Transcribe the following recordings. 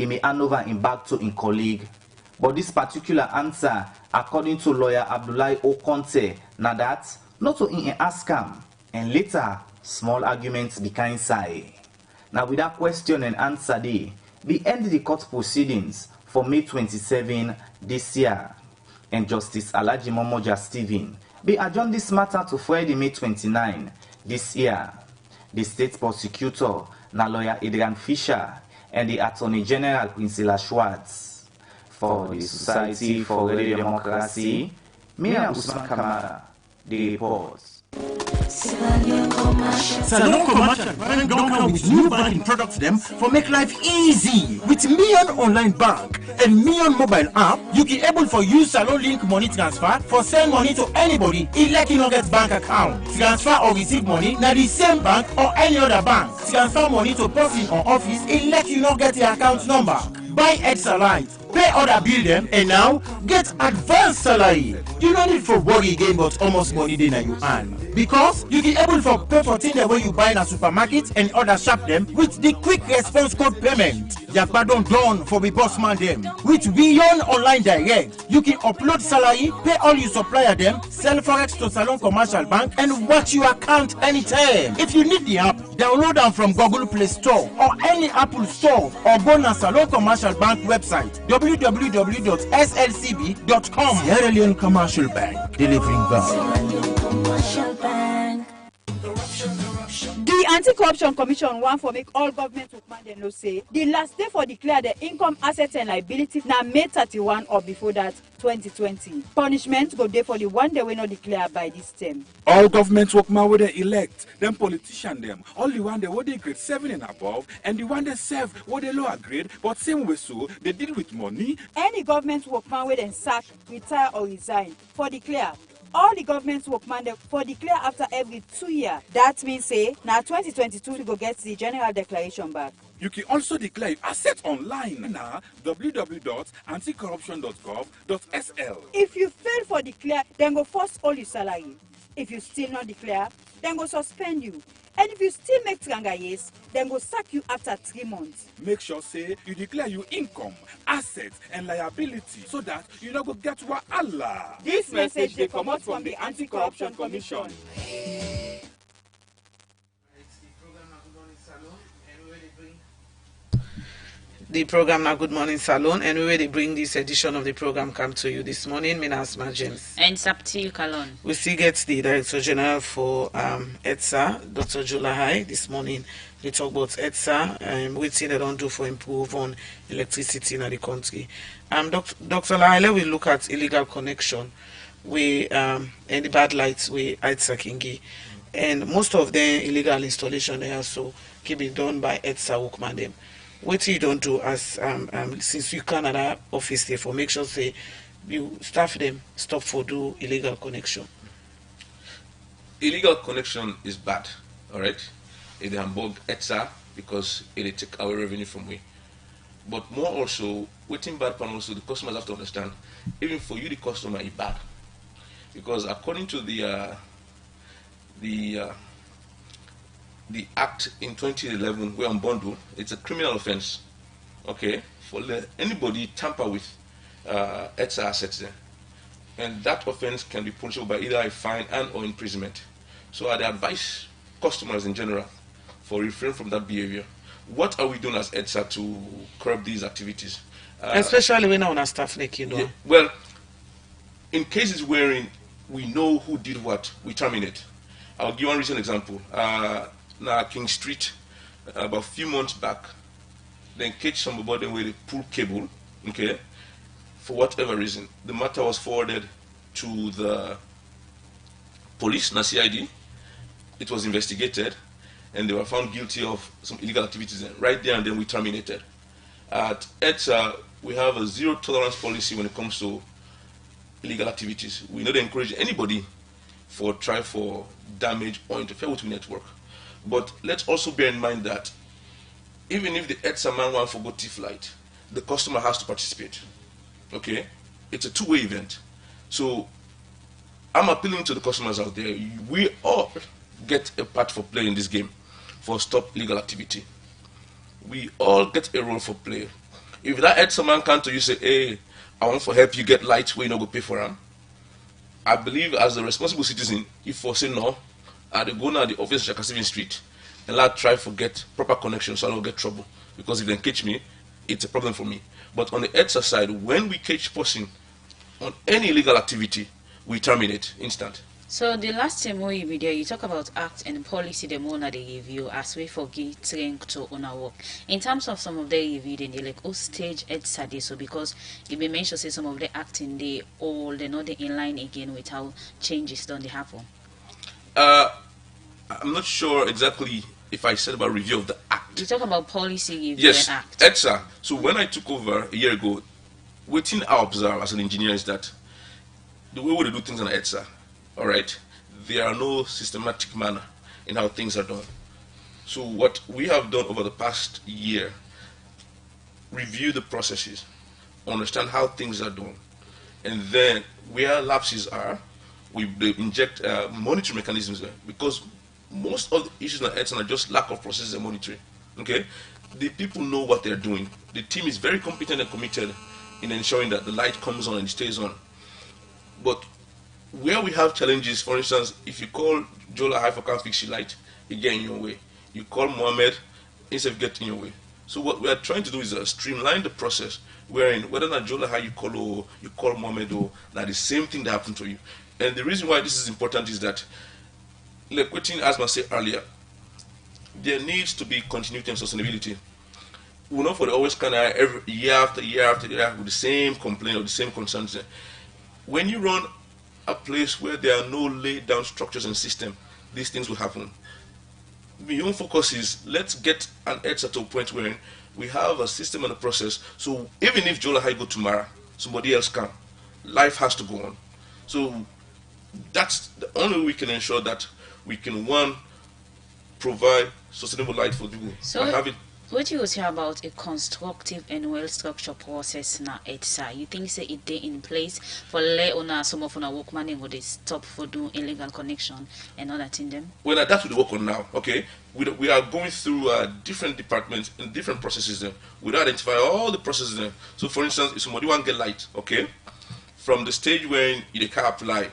he may hand over him back to his colleague. But this particular answer, according to lawyer Abdullahi Okonte, na that not to him ask him, and later small arguments became inside. Now with that question and answer day, we end the court proceedings for May 27 this year, and Justice Alhaji Momoja Stephen be adjourned this matter to Friday, May 29 this year. The state prosecutor, na lawyer Adrian Fisher, and the Attorney General Priscilla Schwartz. For the Society for Radio Democracy, me and Usman Kamara, the report. Salone Commercial Bank don't come with new banking products them for make life easy. With Million Online Bank and Million Mobile app, you can able for use Salone Link money transfer for send money to anybody. Like you don't get bank account, transfer or receive money na the same bank or any other bank. Transfer money to person or office, like you don't get the account number. Buy extra light, pay other bill them, and now get advanced salary. You don't need for worry again, but almost money then you earn. Because you can able for pay for things the way you buy in a supermarket and other shop them with the quick response code payment. Yakba don't done for the boss man them. With Beyond Online Direct, you can upload salary, pay all your supplier them, sell forex to Salone Commercial Bank, and watch your account anytime. If you need the app, download them from Google Play Store or any Apple Store, or go to Salone Commercial Bank website www.slcb.com. Sierra Leone Commercial Bank, delivering value. The Anti-Corruption Commission want for make all government workmen they know say the last day for declare the income, assets and liability na May 31 or before that 2020. Punishment go there for the one they will not declare by this term. All government workmen will they elect, them politician them, all the one they would they grade 7 and above, and the one they serve what they lower grade, but same way so they deal with money. Any government workman will then sack, retire or resign for declare. All the government workmen for declare after every 2 years. That means say now 2022 to go get the general declaration back. You can also declare assets online na www.anticorruption.gov.sl. If you fail for declare, then go force all your salary. If you still not declare, then go suspend you. And if you still make trangayes, then go sack you after 3 months. Make sure say you declare your income, assets and liability so that you not go get what Allah. This message they come out from the Anti-Corruption Commission. The program now Good Morning Salone, and we will bring this edition of the program come to you this morning. My name is James. And Sapti Kalon. We still get the Director General for ETSA, Dr. Julahai, this morning. They talk about ETSA, what they don't do for improve on electricity in the country. Dr. Laila will look at illegal connection with and the bad lights with ETSA Kingi. And most of the illegal installation they also can be done by ETSA workman them. What you don't do as since you Canada office there for make sure say you staff them stop for do illegal connection. Illegal connection is bad, all right. It hamburg ETSA because it take our revenue from we. But more also, waiting bad pan also the customers have to understand. Even for you the customer is bad because according to the act in 2011 where on bundle, it's a criminal offense, okay, for anybody tamper with ETSA assets there. And that offense can be punishable by either a fine and or imprisonment. So I'd advise customers in general for refrain from that behavior. What are we doing as ETSA to curb these activities? Especially when on our staff like you know. Yeah, well, in cases wherein we know who did what, we terminate. I'll give one recent example. Now King Street, about a few months back, they engaged somebody with a pull cable, okay, for whatever reason. The matter was forwarded to the police, CID. It was investigated, and they were found guilty of some illegal activities. And right there and then we terminated. At ETSA, we have a zero tolerance policy when it comes to illegal activities. We don't encourage anybody for try for damage or interfere with the network. But let's also bear in mind that even if the ETSA man wants to go T-flight, the customer has to participate. Okay? It's a two-way event. So I'm appealing to the customers out there. We all get a part for play in this game for stop illegal activity. We all get a role for play. If that EDSA man come to you say, hey, I want to help you get light where you not go pay for them, I believe as a responsible citizen, if for say no, I'd go now the office of Shakasivin Street and I'll try to get proper connection so I don't get trouble. Because if they catch me, it's a problem for me. But on the EDSA side, when we catch person on any illegal activity, we terminate instant. So the last time we be there, you talk about act and policy the more they give you as we forget strength to own our work. In terms of some of the review, then they like stage EDSA so because you may mention say some of the acting they all they're not in line again with how changes don't they happen. I'm not sure exactly if I said about review of the act. You talk about policy review yes, and act. EDSA. So when I took over a year ago, what I observe as an engineer is that the way we do things on EDSA, all right, there are no systematic manner in how things are done. So what we have done over the past year, review the processes, understand how things are done, and then where lapses are, we inject monitoring mechanisms there, because most of the issues on EDSA are just lack of processes and monitoring. Okay, the people know what they're doing. The team is very competent and committed in ensuring that the light comes on and stays on. But where we have challenges, for instance, if you call Jola High for can't fix your light, you get in your way. You call Mohammed, instead of getting in your way. So what we are trying to do is streamline the process, wherein whether or not Jola High you call or you call Mohammed or that the same thing that happened to you. And the reason why this is important is that, like what Asma said earlier, there needs to be continuity and sustainability. We're not for the always kind of every year after year after year with the same complaint or the same concerns. When you run a place where there are no laid down structures and system, these things will happen. My own focus is let's get an EDSA to a point where we have a system and a process. So even if Jola High go tomorrow, somebody else can. Life has to go on. So that's the only way we can ensure that we can, one, provide sustainable light for people. So what you say about a constructive and well-structured process now EDSA, you think say it dey in place for let on some of our workmen and they stop for doing illegal connection and all that in them? Well, that's what we work on now. Okay, we are going through different departments and different processes there. We identify all the processes there. So for instance, if somebody want to get light, okay, from the stage where the car apply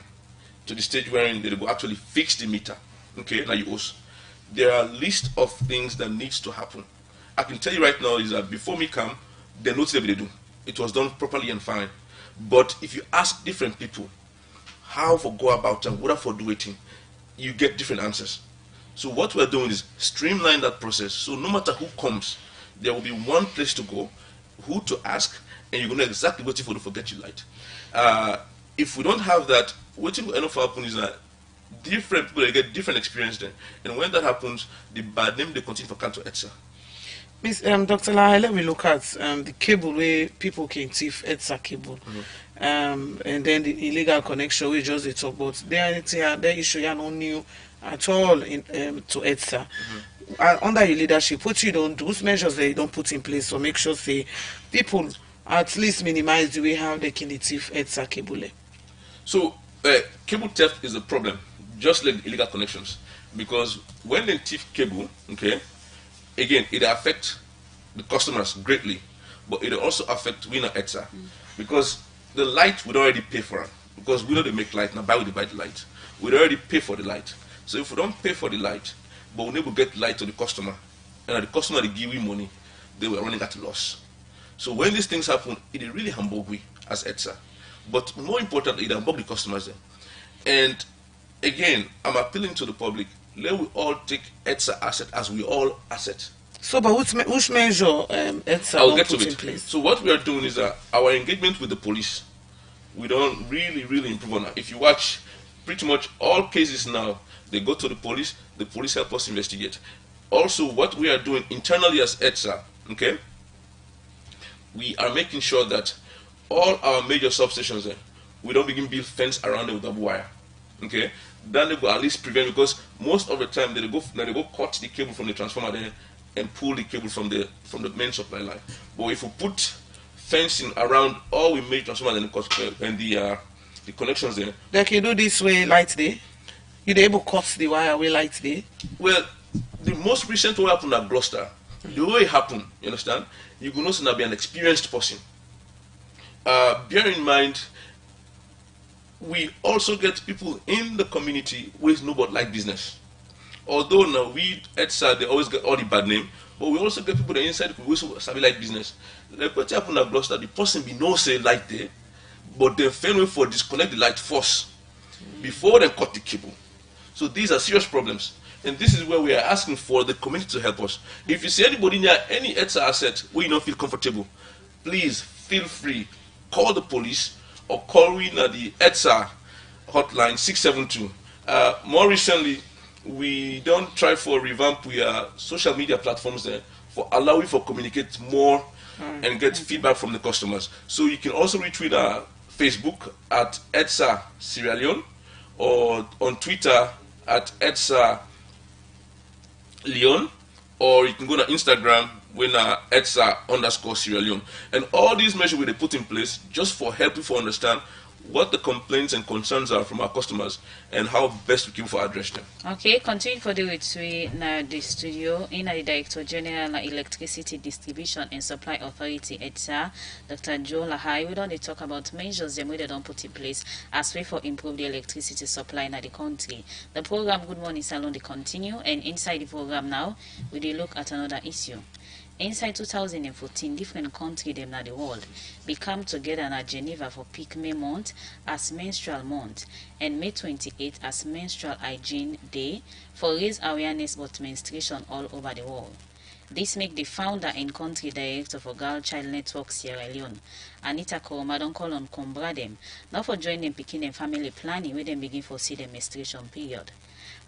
to the stage where they go actually fix the meter, okay, now you host, there are a list of things that needs to happen. I can tell you right now is that before me come, they know what they do. It was done properly and fine. But if you ask different people how for go about and what for do it, you get different answers. So what we're doing is streamline that process. So no matter who comes, there will be one place to go, who to ask, and you know exactly what you for get you light. If we don't have that, what will end up happening is that different people get different experience there. And when that happens, the bad name they continue for Kanto EDSA. Miss Dr. Lahai, let me look at the cable where people can thief EDSA cable. And then the illegal connection we just talk about. There issue are not new at all in, to EDSA. Under your leadership, what you don't do, those measures that you don't put in place to make sure say people at least minimize the way how they can thief EDSA cable. So cable theft is a problem, just like illegal connections, because when they thief cable, okay, again, it affects the customers greatly, but it also affects we know EDSA, because the light we'd already pay for it, because we know they make light, now buy the light. We'd already pay for the light. So if we don't pay for the light, but we never get light to the customer, and the customer they give we money, they were running at a loss. So when these things happen, it really humble we as EDSA. But more importantly, it humble the customers there. And again, I'm appealing to the public, let we all take EDSA asset as we all asset. So, but which measure EDSA I'll get to put in it. place? So what we are doing is that our engagement with the police, we don't really improve on that. If you watch pretty much all cases now, they go to the police help us investigate. Also, what we are doing internally as EDSA, okay, we are making sure that all our major substations, we don't begin build fence around them with double wire, okay. Then they go at least prevent, because most of the time they go cut the cable from the transformer there and pull the cable from the main supply line. But if we put fencing around all we made transformer and the connections there, they can do this way light day. You able cut the wire way light day. Well, the most recent one happened at Gloucester, The way it happened, you understand, you could not be an experienced person. Bear in mind, we also get people in the community with no but like business. Although now we at SAD, they always get all the bad name, but we also get people that inside who also sabi like business. Like what happened at Gloucester, the person be no say light there, but they fail for disconnect the light first before they cut the cable. So these are serious problems. And this is where we are asking for the community to help us. If you see anybody near any ETSA asset where you don't feel comfortable, please feel free, call the police or call we at the ETSA hotline 672. More recently, we don't try for revamp social media platforms there for allowing for communicate more and get feedback from the customers. So you can also reach with Facebook at ETSA Sierra Leone or on Twitter at ETSA Leone, or you can go to Instagram when ETSA_Sierra Leone. And all these measures we put in place just for help people understand what the complaints and concerns are from our customers and how best we can for address them. Okay, continue for the with we now the studio in the Director General Electricity Distribution and Supply Authority ETSA, Dr. Joe Lahai. We don't talk about measures them they don't put in place as way for improve the electricity supply in the country. The program Good Morning Salone they continue, and inside the program now we dey look at another issue. Inside 2014, different countries them in the world become together in Geneva for peak May month as menstrual month and May 28 as menstrual hygiene day for raise awareness about menstruation all over the world. This make the founder and country director for Girl Child Network Sierra Leone, Anita Koroma, don't call on Combra them, now for join them picking and family planning where them begin for see the menstruation period.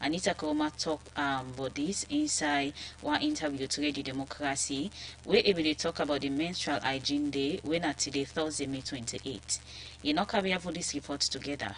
Anita Koroma talk about this inside one interview to Radio Democracy, where they talk about the menstrual hygiene day when at today Thursday, May 28. You know, we have this report together.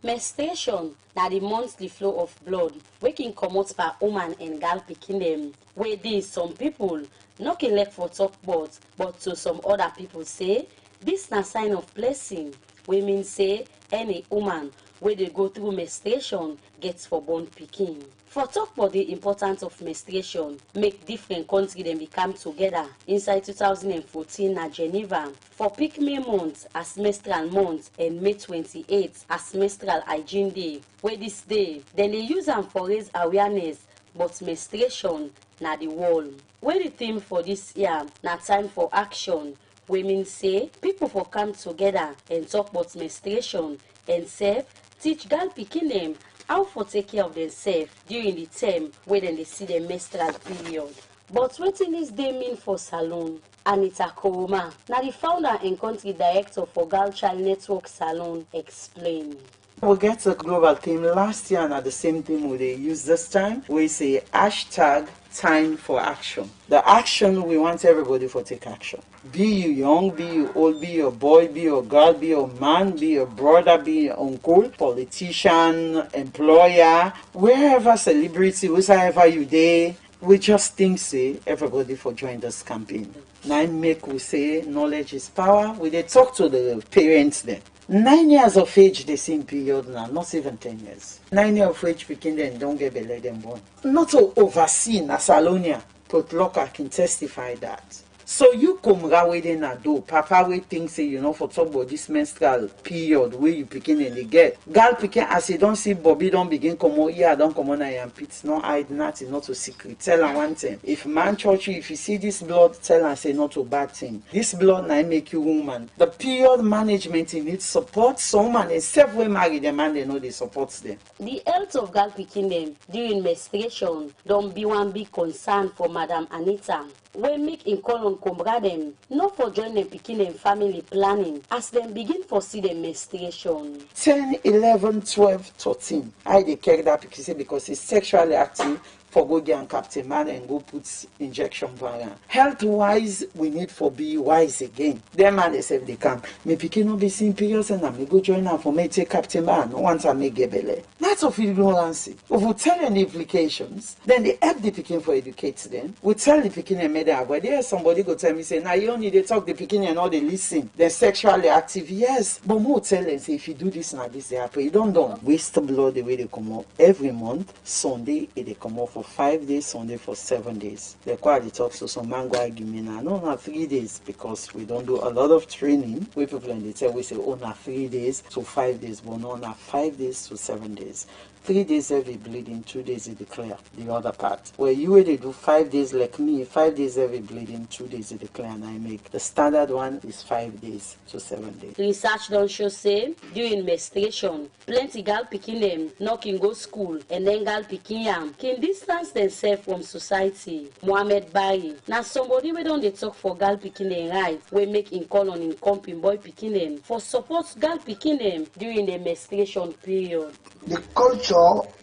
Menstruation na the monthly flow of blood waking comot per woman and girl pikin dem. Wey this some people no elect for talk but to some other people say this na sign of blessing. We mean say any woman wey dey go through menstruation gets for born pikin. For talk about the importance of menstruation, make different countries then become together inside 2014 na Geneva for peak May month as menstrual month and May 28 as menstrual hygiene day. Where this day, then they use them for raise awareness, but menstruation na the wall. Where the theme for this year na time for action. Women say people for come together and talk about menstruation and serve, teach girl pikin them how for take care of themselves during the term when they see the menstrual period. But what in this day mean for Salone? Anita Koroma, now the founder and country director for Girl Child Network Salone, explain. We get a global theme last year, and at the same theme we use this time. We say hashtag time for action. The action we want everybody for take action. Be you young, be you old, be you a boy, be you a girl, be you a man, be you a brother, be you uncle, politician, employer, wherever celebrity, wherever you there. We just think say everybody for join this campaign. Now make we say knowledge is power. We they talk to the parents then. 9 years of age, the same period now, not even 10 years. 9 years of age, picking them, don't get belly them born. Not to oversee na Salonia, but local can testify that. So you come away na do, papa we think say you know for talk about this menstrual period where you picking and they get. Girl picking as you don't see Bobby don't begin come out here, don't come on and pits, no hide nothing, not to secret. Tell her one thing. If man church you, if you see this blood, tell her say not to bad thing. This blood now make you woman. The period management in it supports someone except when marry the man they know they supports them. The health of girl picking them during menstruation don't be one big concern for Madam Anita. When make in call on Combra them, not for join them picking them family planning as them begin for see the menstruation. 10, 11, 12, 13. I dey carry that because it's sexually active. For go get and captain man and go put injection variant. Health wise, we need for be wise again. Them man they say they come. Me pikin no be seeing periods and I me go join them for me take captain man. No one time me get belly. That's of ignorance. If we tell them the implications, then they help the pikin for educate them. We tell the pikin and make them aware. There somebody go tell me say, now you only they talk the pikin and all they listen. They're sexually active, yes. But more tell them say if you do this now this they happen. You don't waste the blood the way they come out every month. Sunday they come out for for 5 days, some day for 7 days. The quality talks to some mango argument. No, not 3 days because we don't do a lot of training. We people in the tell we say, oh, not 3 days to 5 days, but no, not 5 days to 7 days. 3 days every bleeding, 2 days you declare the other part. Where you will do 5 days like me, 5 days every bleeding, 2 days you declare, and I make. The standard one is 5 days to 7 days. Research don't show say during menstruation, plenty gal picking them not can go school and then gal picking yam can distance themselves from society. Mohammed Bari. Now somebody we don't dey talk for gal picking them right, we make in call on in comping boy picking them for support gal picking them during the menstruation period. The culture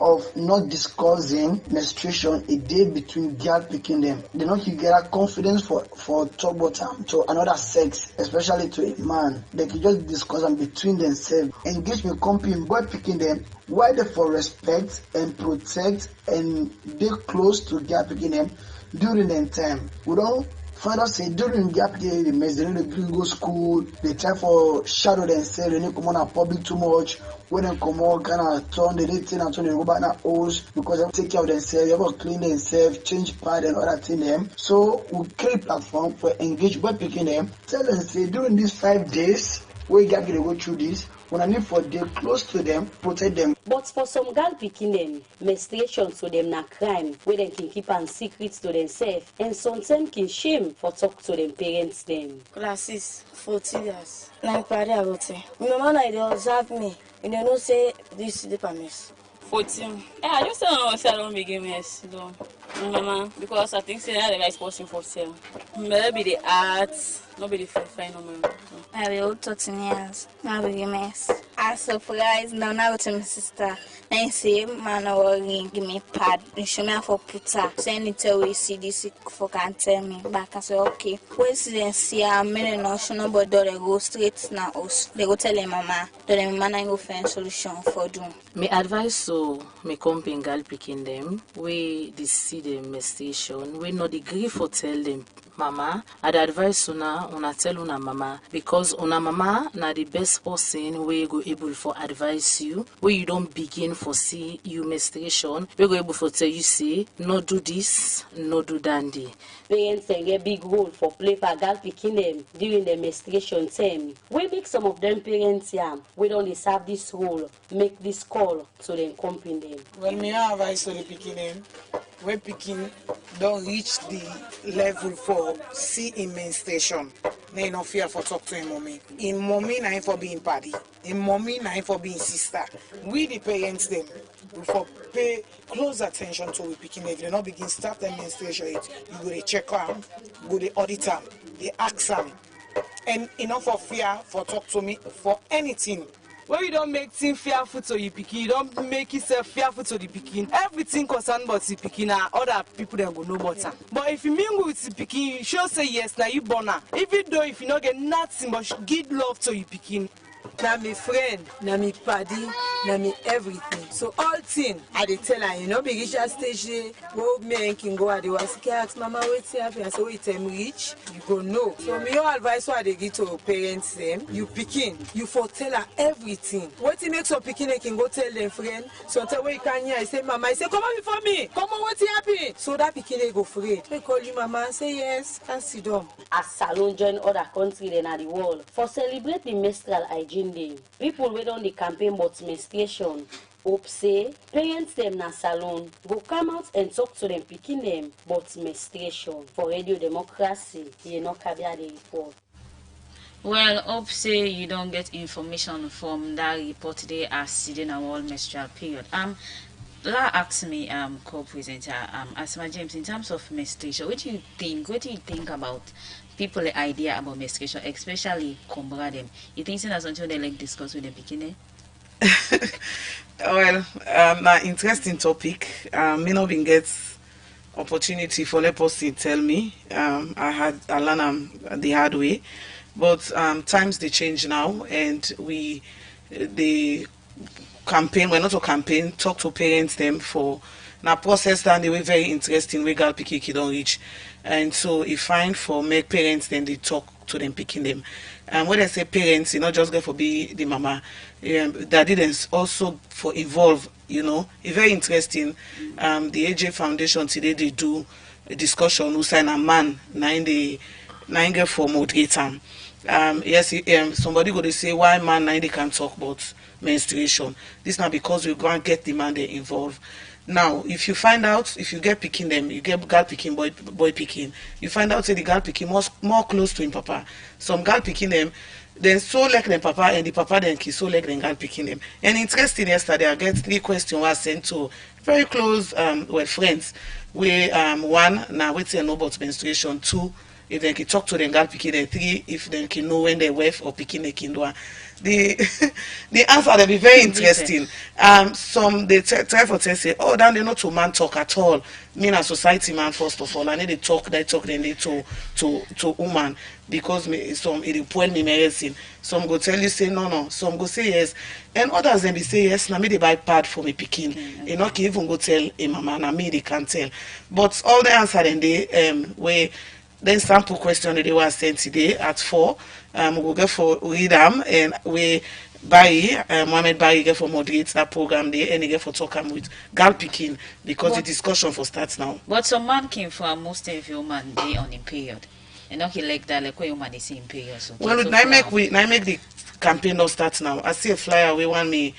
of not discussing menstruation a day between girl picking them. They not get confidence for talk about to another sex, especially to a man. They can just discuss them between themselves. Engage with company boy picking them. Why they for respect and protect and they close to girl picking them during their time. We don't find out say during gap day the mess, they don't go school, they try for shadow themselves, they don't come on public too much. When they come out, kind of turn the thing and turn they go back in the house because they take care of themselves, they have to clean themselves, change pad and other thing them. So we create platform for engage by picking them. Tell them say during these 5 days, we got to go through this. When I need for them close to them, protect them. But for some girl picking them, menstruation to them na crime, where they can keep and secrets to themselves, and sometimes can shame for talk to them parents them. Classes, 40 years. Like Paddy Agote. My mama they observe me, and they don't say this is the permits. 14. Yeah, I just don't say I don't begin mess, though. Mama, because I think they're the right person for sale. Maybe the arts, nobody fine no more. I have old 13 years. Now we mess. I'm surprised now to my sister. And say, man, give me pad. You show me for puta. Send it away, see this for can tell me. Back and say, okay. Where's the see a minute no show nobody they go straight now us. They go tell them mama. Then mama go find solution for them. My advice so me company girl picking them. We see the menstruation. We not agree for tell them. Mama, I'd advise una tell una mama because una mama na the best person we go able for advise you where you don't begin for see you menstruation. We go able for tell you say no do this, no do dandy. Parents get a big role for play for girl picking them during the menstruation time. We make some of them parents we don't deserve this role, make this call so they company them. Well, me advice to the picking them. When picking don't reach the level for see in menstruation, they no fear for talk to him mommy. In mommy na for being party. In mommy na for being sister. We the parents them we for pay close attention to we picking if they not begin start their menstruation, you go to check them, go to audit them, they ask them, and enough of fear for talk to me for anything. When you don't make things fearful to your pikin, you don't make yourself fearful to the pikin. Everything concerned about the pikin and other people that go know better. But if you mingle with the pikin, you should say yes, now you born her. Even though if you not get nothing, but give love to your pikin. Na me friend, na me paddy, na me everything. So all thing I dey tell her, you know, be reach that stage there, go men can go at the was ask mama what's happen. I say wait time reach, you go know. So me your advice what I dey give to parents them, you picking, you for tell her everything. What it makes some picking they can go tell them friend. So tell where you can hear, I say mama, I say come on before me, come on what's happen. So that picking they go afraid. They call you mama and say yes, can sit down. As Salone join other countries than at the world for celebrate the menstrual hygiene day. People wait on the campaign about menstruation. Hope say parents them na Salone go come out and talk to them picking them about menstruation. For Radio Democracy, you know Kabia the report. Well, hope say you don't get information from that report today as sitting a whole menstrual period. La ask me, co-presenter, Asma James, in terms of menstruation, what do you think about people the idea about menstruation, especially Kombra them? You think that's until they like discuss with the beginning? Well, na interesting topic. Me not been get opportunity for let person tell me. I learn the hard way, but times they change now, and the campaign. We're not a campaign. Talk to parents them for now process that they were very interesting. We got picky don't reach, and so if fine for make parents then they talk to them picking them. And when I say parents, you not just go for be the mama, that didn't also for involve you know, it's very interesting. The AJ Foundation today they do a discussion who sign a man 90 for moderate time. Yes, somebody go to say why man 90 can talk about menstruation. This now because we go and get the man they involved. Now, if you find out, if you get picking them, you get girl picking, boy picking, you find out say the girl picking more close to him papa. Some girl picking them, then so like them papa, and the papa then kiss so like them girl picking them. And interesting yesterday, I get 3 questions was sent to very close friends. Where one now wait say know about menstruation, 2 if they can talk to them girl picking them, 3 if they can know when they wife or picking the kindwa. The answer they be very interesting. Some they try for say, oh, then they not to man talk at all. Me and society man first of all, and then they talk then they to woman because some it point me medicine. Some go tell you say no. Some go say yes, and others then be say yes. Now me they buy pad for me picking. You know, can even go tell a mama. Now me they can't tell. But all the answer then they where. Then sample question that they were sent today at 4. We'll go for read them and we buy Mohammed Barry get for moderate that program there and he get for talk with girl picking because the discussion for starts now. But some man came for most of your man day on in period. And not he like that like where your man is in period. So well, I make the campaign not start now. I see a flyer we want me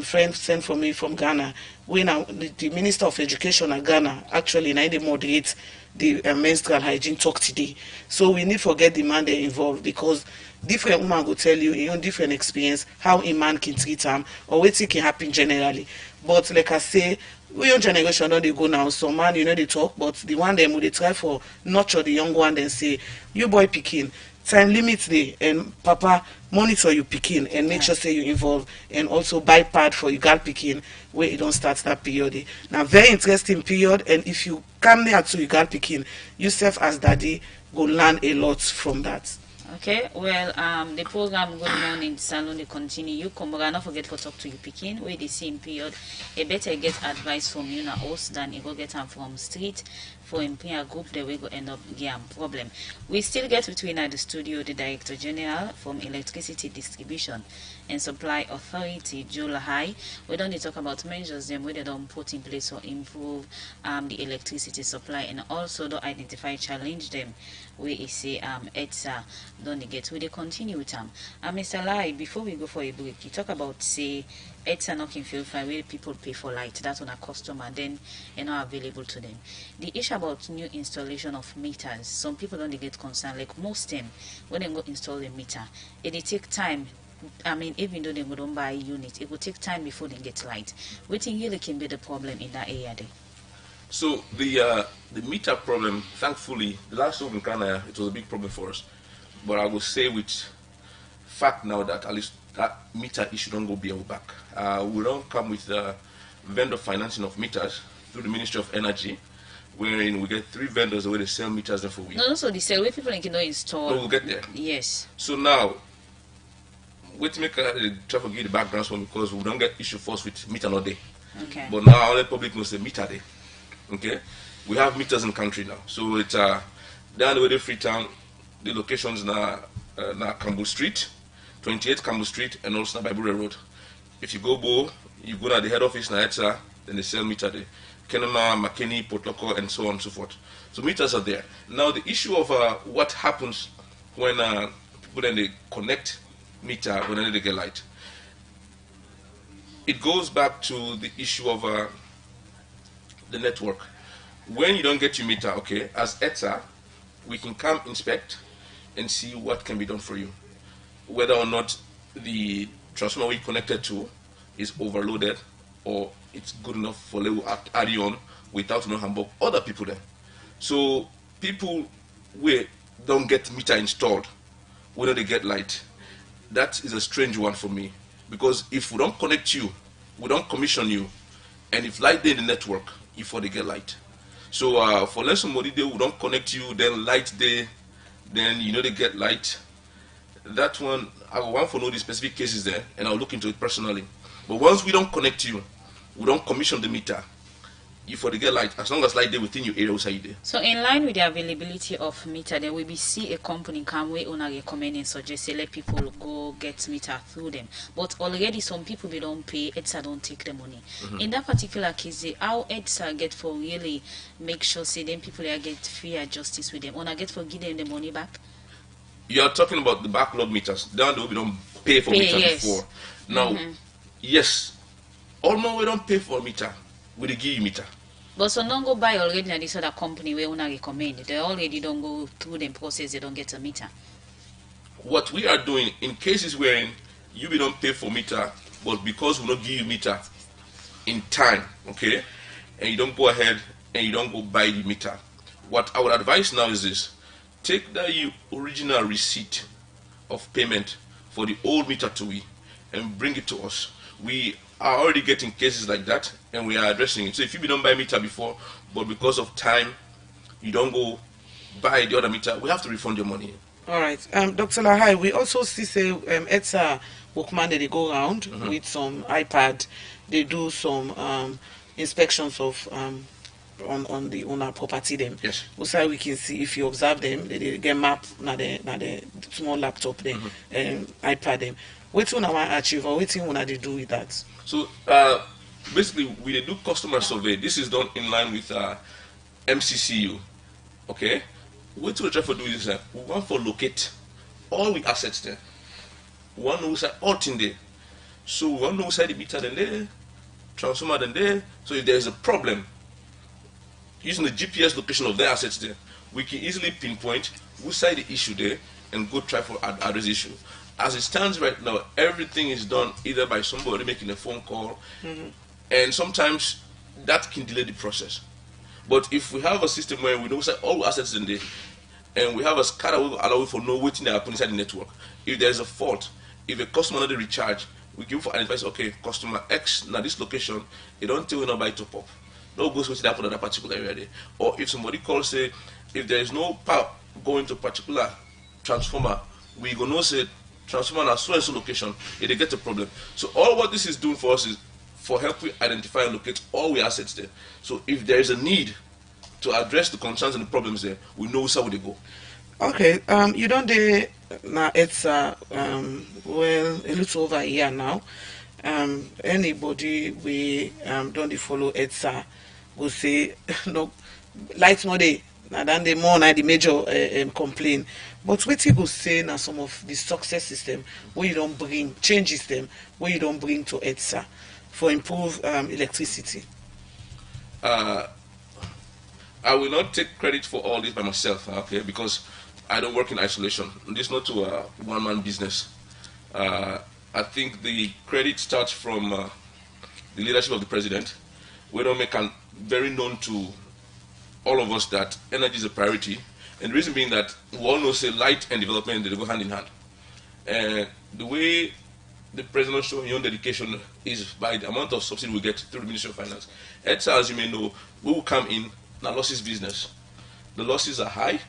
friend sent for me from Ghana. We now the Minister of Education at Ghana actually now they moderate the menstrual hygiene talk today. So we need to get the man they involved because different woman will tell you in different experience how a man can treat them or what can happen generally. But like I say, we young generation don't they go now. So man, you know they talk, but the one them would they try for nurture the young one then say, you boy picking, time limit day and papa monitor you picking and make sure say you involve and also buy pad for you girl picking where you don't start that period. Now very interesting period and if you come there to you girl picking, yourself as daddy go learn a lot from that. Okay, well, the program Good Morning Salone they continue. You come back, not forget to talk to you picking where the same period. You better get advice from you now host than you go get them from street for in a group that we go end up getting problem. We still get between at the studio the Director General from Electricity Distribution and Supply Authority, Jola High. We don't need to talk about measures them where they don't put in place or improve the electricity supply and also don't identify challenge them where you say EDSA don't get where they continue with them. Mr. Lai, before we go for a break, you talk about say EDSA not can feel fine where people pay for light, that's on a customer then and not available to them. The issue about new installation of meters, some people don't get concerned, like most them when they go install a meter, it take time. I mean, even though they don't buy a unit, it will take time before they get light. What think really can be the problem in that area there? So the meter problem, thankfully, the last time in Ghana, it was a big problem for us. But I will say with fact now that at least that meter issue don't go beyond back. We don't come with the vendor financing of meters through the Ministry of Energy, wherein we get 3 vendors where they sell meters there for week. No, so they sell where people can install. No, we'll get there. Yes. So now, wait to make try to give the background for me because we don't get issue first with meter not day. Okay. But now all the public knows the meter day. Okay, we have meters in the country now. So it's down the way the Freetown, the locations na Campbell Street, 28 Campbell Street, and also na Bible Road. If you go Bo, you go to the head office na EDSA, then they sell meter there. Kenema, McKinney, Portloco, and so on and so forth. So meters are there. Now the issue of what happens when people then they connect meter when they get light. It goes back to the issue of the network. When you don't get your meter, okay, as EDSA, we can come inspect and see what can be done for you. Whether or not the transformer we connected to is overloaded or it's good enough for level add on without no handbook other people there. So people we don't get meter installed, whether they get light. That is a strange one for me. Because if we don't connect you, we don't commission you, and if light there in the network, before they get light. So for less somebody they don't connect you, then light there, then you know they get light. That one, I want to know the specific cases there, and I'll look into it personally. But once we don't connect you, we don't commission the meter, you for the get light, as long as light there within your area, also you there. So in line with the availability of meter, there will be see a company come where owner recommend and suggest say let people go get meter through them. But already some people they don't pay, EDSA don't take the money. In that particular case, how EDSA get for really make sure say then people are get fair justice with them. Owner get for give them the money back. You are talking about the backlog meters. Down the way we don't pay for meter before. Now, yes, almost we don't pay for meter. We give you meter. But so don't go buy already na this other company where owner recommend. They already don't go through the process, they don't get a meter. What we are doing in cases wherein you don't pay for meter, but because we don't give you meter in time, okay, and you don't go ahead and you don't go buy the meter. What I would advise now is this: take the original receipt of payment for the old meter to we and bring it to us. We are already getting cases like that and we are addressing it. So if you don't buy meter before, but because of time you don't go buy the other meter, we have to refund your money. All right, Dr. Lahai, we also see say EDSA workman they go around with some iPad, they do some inspections of on the owner property them. Yes. Also we can see if you observe them, they get map na the small laptop them, iPad them. What you want to achieve or what you want to do with that? So basically we do customer survey. This is done in line with MCCU. Okay. What we try to do is we want to locate all the assets there. We want to know all thing there. So we want to know the meter then there, transformer then there. So if there is a problem, using the GPS location of the assets there, we can easily pinpoint which side the issue there and go try for address the issue. As it stands right now, everything is done either by somebody making a phone call, and sometimes that can delay the process. But if we have a system where we know all assets in there, and we have a scanner will allow for no waiting that happen inside the network. If there's a fault, if a customer not recharge, we give for advice. Okay, customer X now this location, you don't tell you not buy top up. No goes with that for that particular area there. Or if somebody calls say, if there is no power going to a particular transformer, we gonna say transformer at so and so location, if they get a problem. So all what this is doing for us is for help we identify and locate all the assets there. So if there is a need to address the concerns and the problems there, we know how they go. Okay, you don't do now EDSA well a little over a year now. Anybody we don't follow EDSA will say no light no day. Now then the more now the major complaint. But what you go say now some of the success system where you don't bring changes them where you don't bring to EDSA for improve electricity. I will not take credit for all this by myself, okay, because I don't work in isolation. This is not to a one-man business. I think the credit starts from the leadership of the president. We don't make it very known to all of us that energy is a priority, and the reason being that we all know say light and development they go hand in hand. And the way the president showing his own dedication is by the amount of subsidy we get through the Ministry of Finance. EDSA, as you may know, we will come in losses business. The losses are high,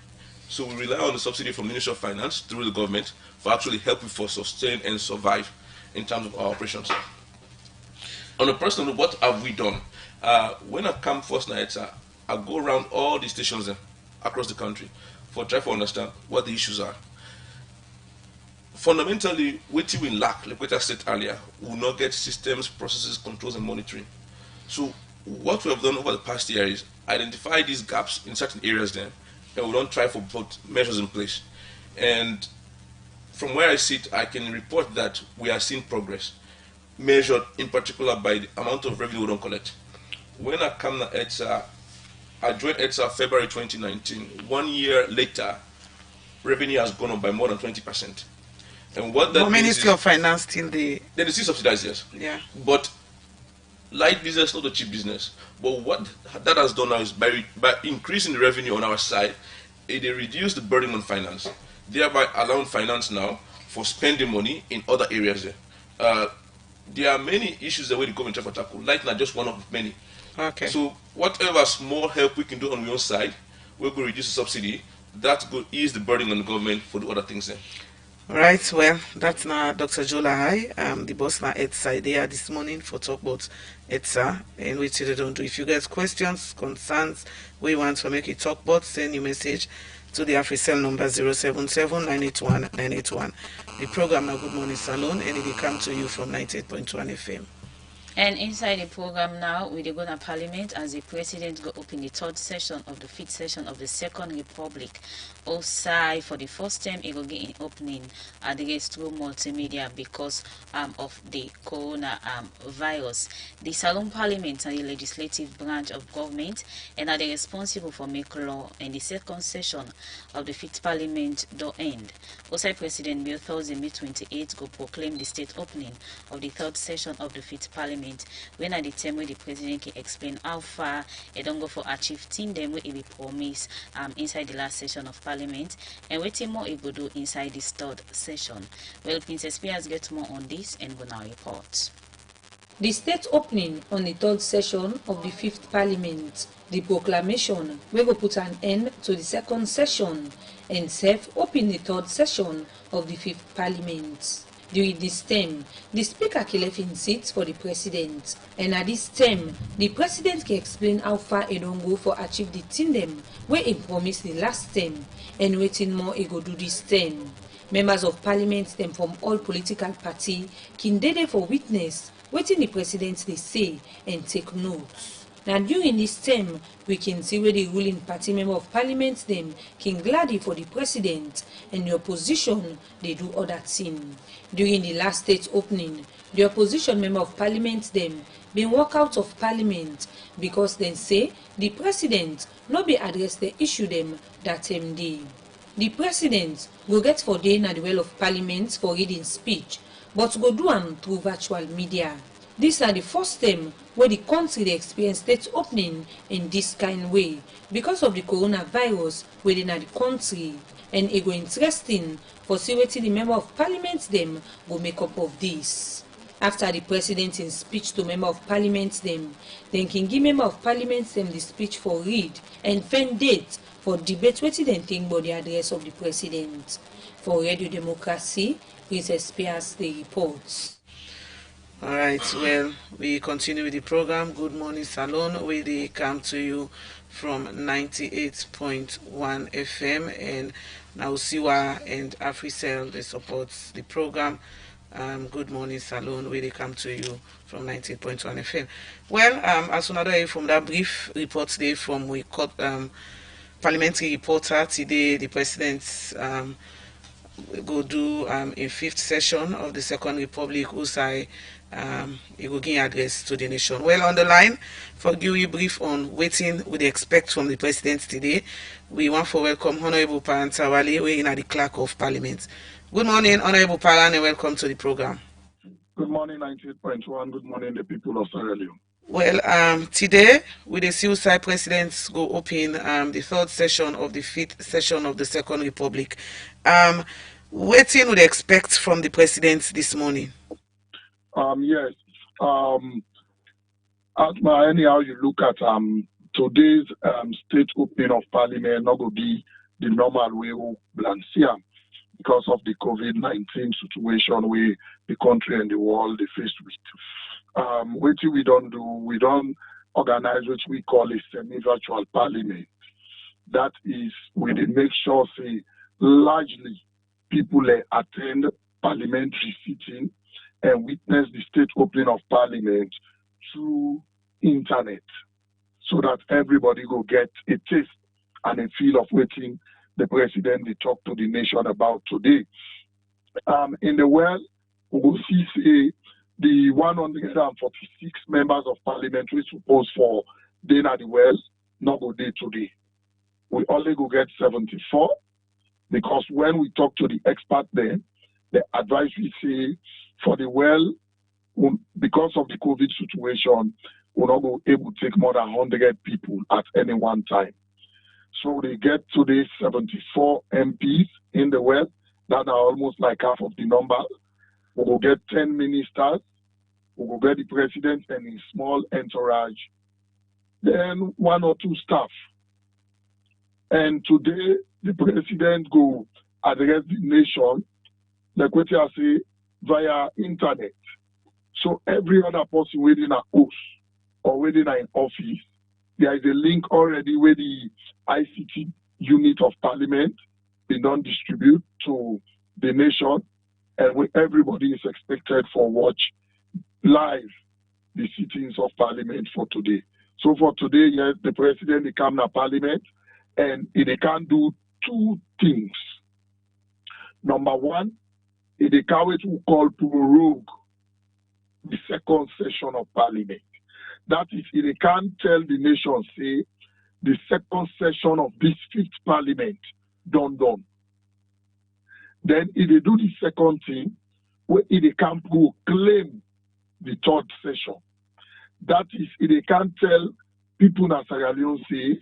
so we rely on the subsidy from the Ministry of Finance through the government for actually helping for sustain and survive in terms of our operations. On a personal note, what have we done? When I come first now, I go around all the stations across the country for try to understand what the issues are. Fundamentally, what we lack, like what I said earlier, we will not get systems, processes, controls, and monitoring. So what we have done over the past year is identify these gaps in certain areas there, and we don't try for put measures in place. And from where I sit, I can report that we are seeing progress, measured in particular by the amount of revenue we don't collect. When I come to EDSA, I joined EDSA February 2019. 1 year later, revenue has gone up by more than 20%. And what that means Ministry of Finance still they still subsidize, yes. Yeah. But light business not a cheap business. But what that has done now is by increasing the revenue on our side, it reduced the burden on finance, thereby allowing finance now for spending money in other areas there. There are many issues that we the government try to tackle. Light not just one of many. Okay. So whatever small help we can do on your side, we're going to reduce the subsidy. That will ease the burden on the government for the other things there. Right, well, that's now Dr. Jola High, the boss now EDSA there this morning for talk about EDSA and which they don't do. If you guys questions, concerns, we want to make a talk about, send your message to the AfriCell number 077-981-981. The program now Good Morning Salone and it will come to you from 98.1 FM. And inside the program now, we go to Parliament as the President go open the third session of the fifth session of the Second Republic. Also, for the first time, it will get in opening address through multimedia because of the corona virus. The Salon Parliament and the legislative branch of government and are they responsible for make law, and the second session of the fifth Parliament do end. Also, President Bill Thursday, May 28 go proclaim the state opening of the third session of the fifth Parliament. When at the time where the president can explain how far it don't go for achieving them where it be promised inside the last session of Parliament and waiting more it go do inside this third session. Well, Princess Spears get more on this and go now report. The state opening on the third session of the fifth Parliament, the proclamation will go put an end to the second session and self-open the third session of the fifth Parliament. During this term, the Speaker can left in seats for the President, and at this term, the President can explain how far he don't go for achieve the thing them where he promised the last term and waiting more he go do this term. Members of Parliament them from all political party can dey for witness wetin the President they say and take notes. Now during this term, we can see where the ruling party member of Parliament them can gladly for the President and the opposition they do other thing. During the last state opening, the opposition member of Parliament them been walk out of Parliament because they say the President no be address the issue them that dey. The President go get for day na the well of Parliament for reading speech, but go do am through virtual media. This na the first time where the country dey experience state opening in this kind way because of the coronavirus within the country, and it go interesting for see wetin the member of Parliament them go make up of this. After the President in speech to member of Parliament them can give member of Parliament them the speech for read and find date for debate wetin dem think about the address of the President. For Radio Democracy, Princess Spears the reports. All right, well, we continue with the program Good Morning Salone, where they come to you from 98.1 FM, and now Siwa and AfriCell they support the program Good Morning Salone, where they come to you from 98.1 FM. Well, as another from that brief report today from we caught parliamentary reporter today, the President go do a fifth session of the Second Republic, Usai he will give address to the nation. Well, on the line for give you brief on waiting we expect from the President today. We want to welcome Honorable Parantawale, we are the Clerk of Parliament. Good morning, Honorable Paran, and welcome to the program. Good morning, 98.1. Good morning, the people of Sierra Leone. Well, today, with the CUSI presidents go open the third session of the fifth session of the Second Republic. Waiting would expect from the president this morning? Yes. Anyhow, you look at today's state opening of Parliament, not going to be the normal way of Blancia because of the COVID-19 situation where the country and the world they faced with. What we don't do, we don't organize what we call a semi-virtual parliament. That is, we did make sure, say, largely people attend parliamentary sitting and witness the state opening of parliament through internet so that everybody will get a taste and a feel of waiting the president they talk to the nation about today. In the world, we will see, say, the 146 members of parliament we suppose for day at the well, not go day today. We only go get 74 because when we talk to the expert there, the advice we say for the well, because of the COVID situation, we're not going to able to take more than 100 people at any one time. So they get today 74 MPs in the well. That are almost like half of the number. We will get 10 ministers. We will get the president and his small entourage. Then 1 or 2 staff. And today, the president go address the nation like what I say, via internet. So every other person within a house or within an office, there is a link already where the ICT unit of parliament they don't distribute to the nation, and where everybody is expected for watch live the sittings of parliament for today. So for today, yes, the president they come to parliament and they can do two things. Number one, they can what we call prorogue the second session of parliament. That is, they can't tell the nation, say, the second session of this fifth parliament done. Then if they do the second thing, where they can proclaim the third session. That is, if they can't tell people in Sierra Leone, say,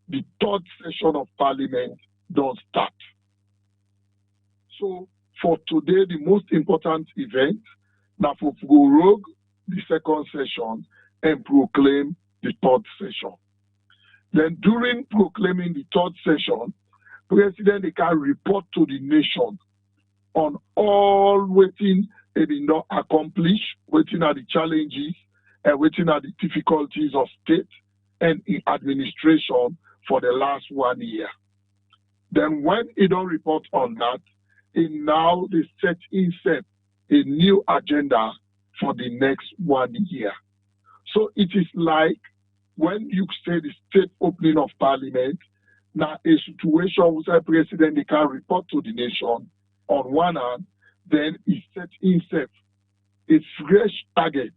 the third session of parliament don't start. So for today, the most important event, now for prorogue the second session and proclaim the third session. Then during proclaiming the third session, President they can report to the nation on all waiting they did not accomplish, waiting at the challenges and waiting at the difficulties of state and in administration for the last 1 year. Then when he don't report on that, he now they set himself a new agenda for the next 1 year. So it is like when you say the state opening of parliament, now a situation where the president they can report to the nation on one hand, then he set himself a fresh target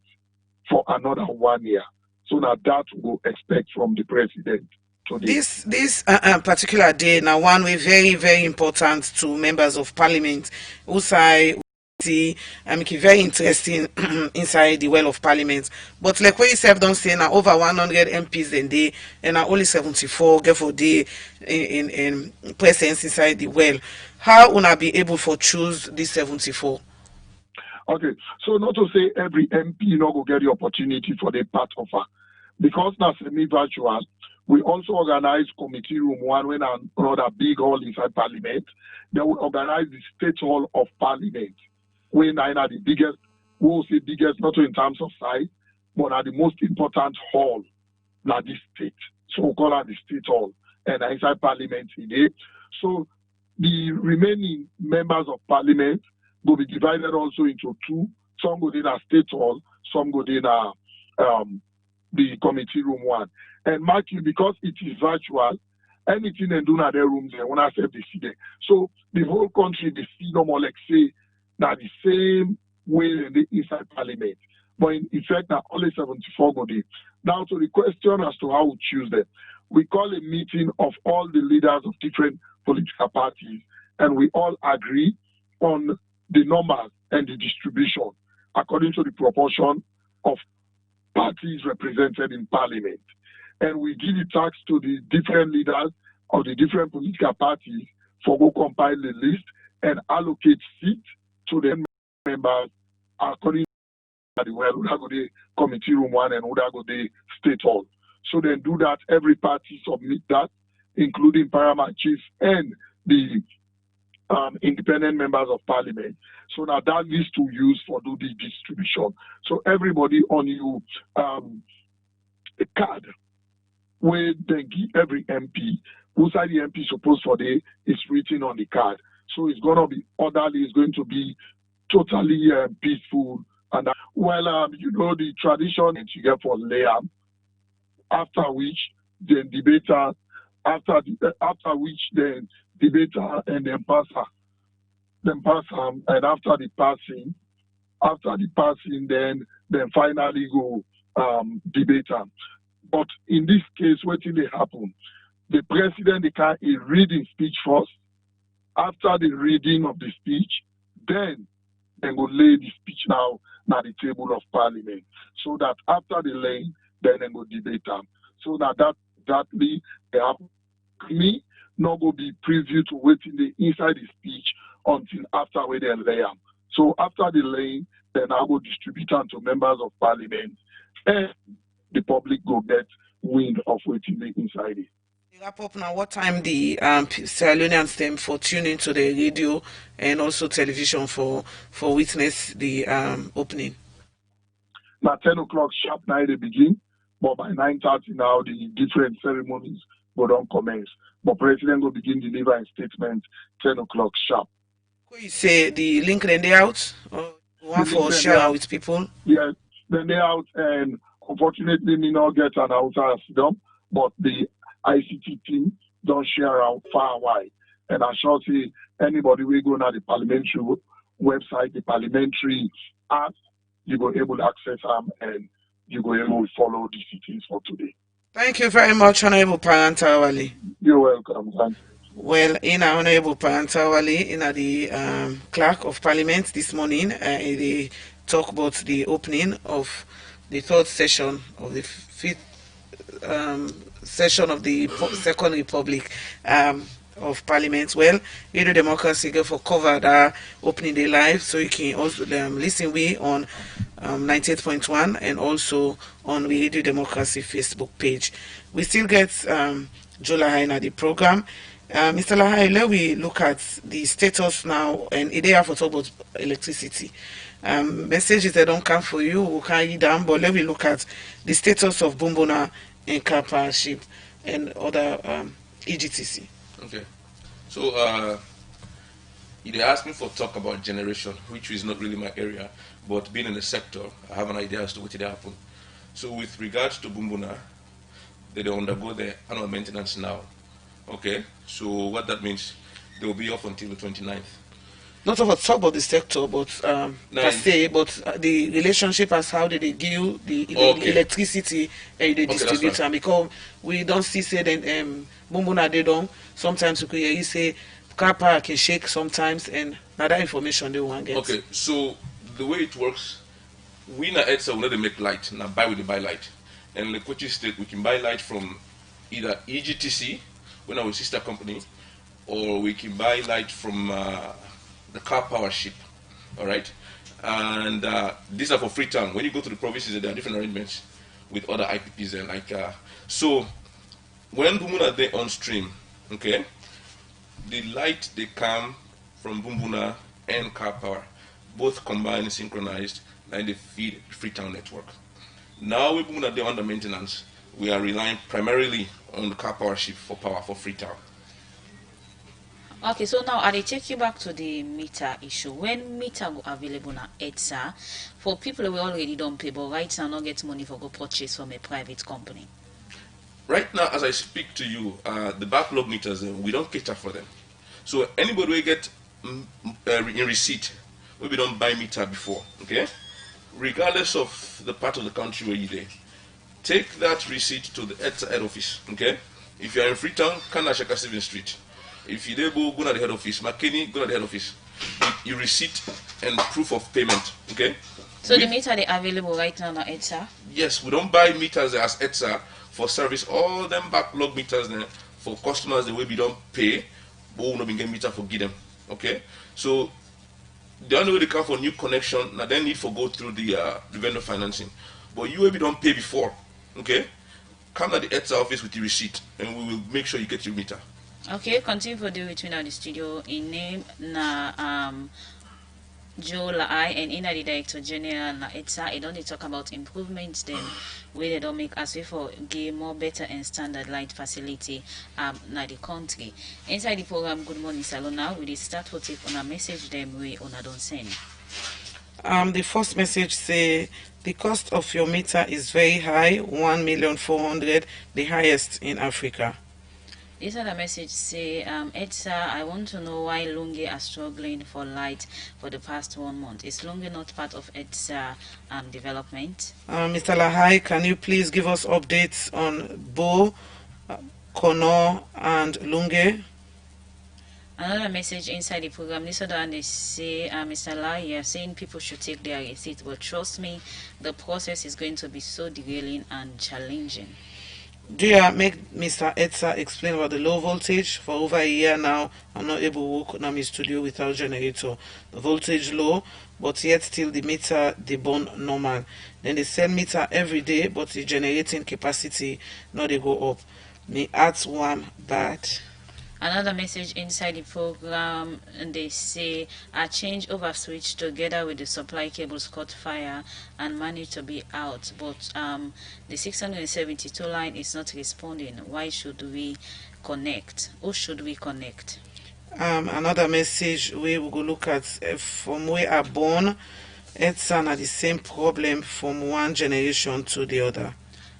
for another 1 year. So now that we'll expect from the president today. This particular day now one way very very important to members of parliament who say see make it very interesting inside the well of parliament, but like what you said don't say now over 100 MPs in day and now only 74 get for day in presence inside the well. How will I be able to choose this 74? Okay, so not to say every MP go get the opportunity for the part of her, because now semi-virtual, we also organize committee room one when another big hall inside parliament. Then we organize the state hall of parliament, when are the biggest, we will say biggest not in terms of size, but are the most important hall na this state. So we call it the state hall and inside parliament today. So the remaining members of parliament will be divided also into two. Some go in a state hall, some go in a the committee room one. And mark you, because it is virtual, anything they do in their rooms there, when I say they see there. So the whole country they see no more like say that the same way in the inside parliament. But in fact now only 74 go there. Now to the question as to how we choose them. We call a meeting of all the leaders of different political parties, and we all agree on the numbers and the distribution according to the proportion of parties represented in parliament. And we give the task to the different leaders of the different political parties for go compile the list and allocate seats to the members according to the well, who go the committee room one and who go the state hall. So then do that, every party submit that, including paramount chief and the independent members of parliament. So now that is to use for do the distribution. So everybody on you a card where they give every MP, who side the MP supposed for the is written on the card. So it's gonna be orderly, it's going to be totally peaceful. And well, you know the tradition that you get for layup, after which the debater, after which the debater and then passer, and after the passing, then finally go debater. But in this case, what did they happen? The president they can a reading speech first. After the reading of the speech, then they go lay the speech now at the table of parliament. So that after the laying, then they go debate them. So that they have me not go be preview to waiting the inside the speech until after we then lay them. So after the laying, then I will distribute them to members of parliament and the public go get wind of waiting the inside it. Wrap up now. What time the Sierra Leoneans them for tuning to the radio and also television for witness the opening? Now 10 o'clock sharp now they begin, but by 9:30 now the different ceremonies go on commence. But President will begin delivering statement 10 o'clock sharp. Could you say the link then they out? Or one for share with people? Yes, then they out, and unfortunately me not get an outer them, but the ICT team don't share out far wide. And I shall say anybody will go now the parliamentary website, the parliamentary app, you go able to access them and you go able to follow the cities for today. Thank you very much, Honorable Parantawali. You're welcome. Thank you. Well, in our Honorable Parantawali, in the Clerk of Parliament this morning, they talk about the opening of the third session of the fifth session of the Second Republic of Parliament. Well, Radio Democracy go for cover that opening day live, so you can also listen we on 98.1 and also on the Radio Democracy Facebook page. We still get Joe Lahai at the program. Mr. Lahai, let we look at the status now, and they have to talk about electricity. Messages that don't come for you, we'll carry down, but let me look at the status of Bumbuna and car partnership and other EGTC. Okay. So, they asked me for talk about generation, which is not really my area, but being in the sector, I have an idea as to what did happen. So, with regards to Bumbuna, they undergo their annual maintenance now. Okay, so what that means, they will be off until the 29th. Not about talk about the sector, but per se, but the relationship as how they give the electricity and the distributor. Because we don't see say then Bumbuna they don't. Sometimes we could hear you say car park can shake sometimes, and now that information they won't get. Okay, so the way it works, we na EDSA will not make light, now buy with the buy light. And like what you state, we can buy light from either EGTC, when our sister company, or we can buy light from the car power ship. All right, and these are for Freetown. When you go to the provinces, there are different arrangements with other IPPs and like so. When Bumbuna they on stream, okay, the light they come from Bumbuna and car power, both combined, synchronized, and they feed the Freetown network. Now with Bumbuna they under maintenance, we are relying primarily on the car power ship for power for Freetown. Okay, so now I take you back to the meter issue. When meter go available na EDSA, for people who already don't pay, but right now not get money for go purchase from a private company. Right now, as I speak to you, the backlog meters, we don't cater for them. So anybody will get in receipt, we don't buy meter before, okay? Regardless of the part of the country where you're there, take that receipt to the EDSA head office, okay? If you're in Freetown, Kanashaka 7th Street. If you're go to the head office, McKinney, go to the head office. You receipt and proof of payment, okay? So the meter they available right now at EDSA? Yes, we don't buy meters as EDSA for service. All them backlog meters there for customers the way we don't pay, but we not get meter for give them, okay? So the only way they come for new connection, now they need for go through the vendor financing. But you maybe don't pay before, okay? Come to the EDSA office with your receipt, and we will make sure you get your meter. Okay, continue for the between the studio in name na Joe Lahai and in the Director General na EDSA. I don't talk about improvements then where they don't make as if for give more better and standard light facility na the country. Inside the program Good Morning Salone now we start to take on a message them we on a don't send. The first message say the cost of your meter is very high, 1,400,000, the highest in Africa. This other message say, EDSA, I want to know why Lunge are struggling for light for the past 1 month. Is Lunge not part of EDSA development? Mr. Lahai, can you please give us updates on Bo, Kono, and Lunge? Another message inside the program, this other one they say, Mr. Lahai, you are saying people should take their receipt, but trust me, the process is going to be so derailing and challenging. Do you make Mr. EDSA explain about the low voltage? For over a year now, I'm not able to work on my studio without generator. The voltage low, but yet still the meter they burn normal. Then they sell meter every day, but the generating capacity not they go up. Me at one bad. Another message inside the program, and they say a change over switch together with the supply cables caught fire and managed to be out, but the 672 line is not responding. Why should we connect? Who should we connect? Another message we will go look at from where are born. It's the same problem from one generation to the other.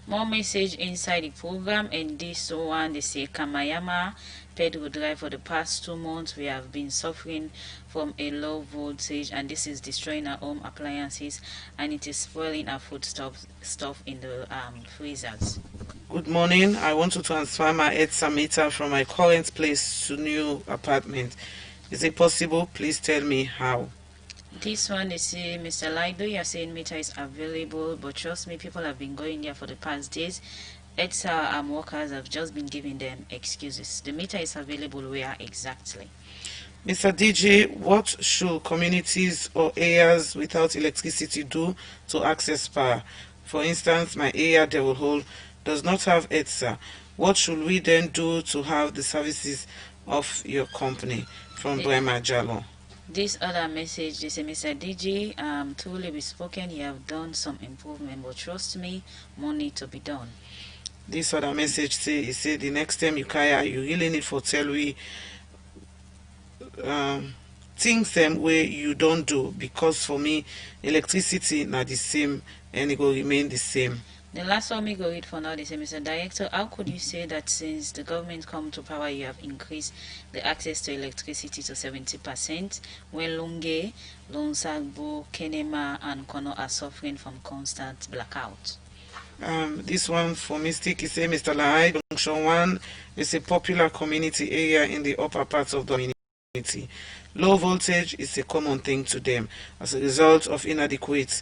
More message inside the program, and this one they say Kamayama pedal drive for the past 2 months. We have been suffering from a low voltage, and this is destroying our home appliances, and it is spoiling our food stuff in the freezers. Good morning. I want to transfer my ETSA meter from my current place to new apartment. Is it possible? Please tell me how. This one they say, Mr. Lido, you are saying meter is available, but trust me, people have been going there for the past days. ETSA workers have just been giving them excuses. The meter is available where exactly? Mr. DJ, what should communities or areas without electricity do to access power? For instance, my area, Devil Hole, does not have ETSA. What should we then do to have the services of your company? From Brema Jalo. This other message, they say, Mr. DJ, truly be spoken, you have done some improvement, but trust me, more need to be done. This other message say, he said, the next time you kaya, you really need for tell we things them way you don't do, because for me, electricity not the same and it will remain the same. The last one we go read for now, they say, Mr. Director, how could you say that since the government come to power, you have increased the access to electricity to 70%, when Lunge, Lonsagbo, Kenema, and Kono are suffering from constant blackout? This one for Mystic is say, Mr. Lahai, Junction 1 is a popular community area in the upper parts of the community. Low voltage is a common thing to them as a result of inadequate